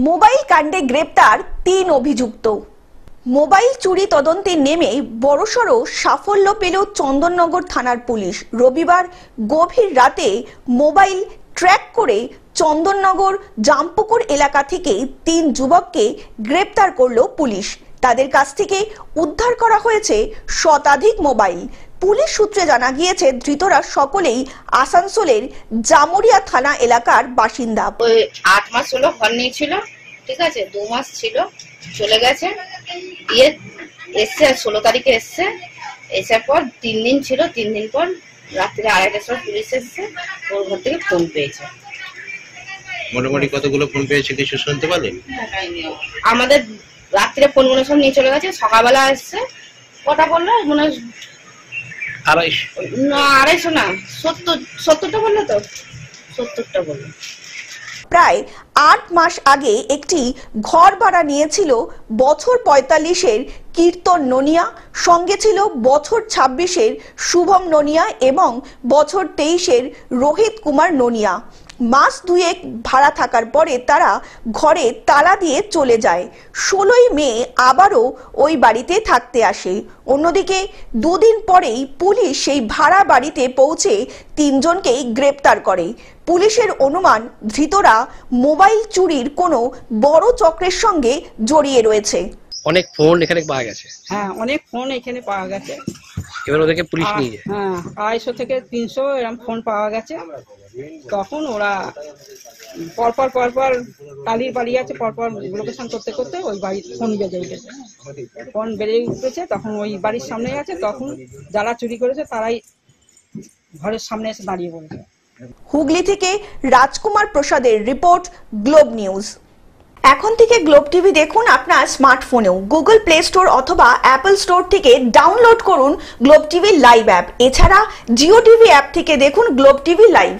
Mobile কাণ্ডে গ্রেপ্তার ৩ অভিযুক্ত। মোবাইল চুরি তদন্তে নেমে বড়সড় সাফল্য পেল চন্দননগর থানার পুলিশ। রবিবার গভীর রাতে মোবাইল ট্র্যাক করে চন্দননগর জামপুকুর এলাকা থেকে ৩ যুবককে গ্রেপ্তার করল পুলিশ। তাদের কাছ থেকে উদ্ধার করা হয়েছে শতাধিক মোবাইল। পুলিশ সূত্রে জানা গিয়েছে ধৃতরা সকলেই আসানসোলের জামুরিয়া থানা এলাকার বাসিন্দা। 8 মাস হলো ঘর নিয়েছিল, ঠিক আছে, 2 মাস ছিল, চলে গেছে। এসছে 16 তারিখে এসছে, এসার পর 3 দিন ছিল, 3 দিন পর রাত্রে 2:30টার সময় পুলিশ এসছে, ওর ঘর থেকে ফোন পেয়েছে। মোটামুটি কতগুলো ফোন পেয়েছে কিছু শুনতে পারলেন? আমাদের রাত্রে ফোনগুলো সব নিয়ে চলে গেছে, সকালবেলা এসছে, কটা বললো মনে হয় 250 না 70টা বললো, তো 70টা বললো। প্রায় 8 মাস আগে একটি ঘর ভাড়া নিয়েছিল বছর 45-এর কীর্তন নোনিয়া, সঙ্গে ছিল বছর 26-এর শুভম নোনিয়া এবং বছর 23-এর রোহিত কুমার নোনিয়া। মাস 2 ভাড়া থাকার পরে তারা ঘরে তালা দিয়ে চলে যায়। 16ই মে আবারও ওই বাড়িতে থাকতে আসে। অন্যদিকে 2 দিন পরেই পুলিশ সেই ভাড়া বাড়িতে পৌঁছে 3 জনকেই গ্রেপ্তার করে। পুলিশের অনুমান ধৃতরা মোবাইল চুরির কোনো বড় চক্রের সঙ্গে জড়িয়ে রয়েছে। অনেক ফোন এখানে পাওয়া গেছে। হ্যাঁ, অনেক ফোন এখানে পাওয়া গেছে। এবার ওদেরকে পুলিশ নিয়ে যায়। হ্যাঁ, 250 থেকে 300 এরকম ফোন পাওয়া গেছে। তখন ওরা পরপর কালির বাড়ি আছে, পরপর লোকেশন করতে করতে ওই বাড়ি ফোন বেজে উঠেছে। ফোন বেজে উঠেছে, তখন ওই বাড়ির সামনে আছে, তখন যারা চুরি করেছে তারাই ঘরের সামনে এসে দাঁড়িয়ে পড়েছে। হুগলি থেকে রাজকুমার প্রসাদের রিপোর্ট, গ্লোব নিউজ। এখন থেকে গ্লোব টিভি দেখুন আপনার স্মার্টফোনেও। গুগল প্লে স্টোর অথবা অ্যাপল স্টোর থেকে ডাউনলোড করুন গ্লোব টিভি লাইভ অ্যাপ। এছাড়া জিও টিভি অ্যাপ থেকে দেখুন গ্লোব টিভি লাইভ।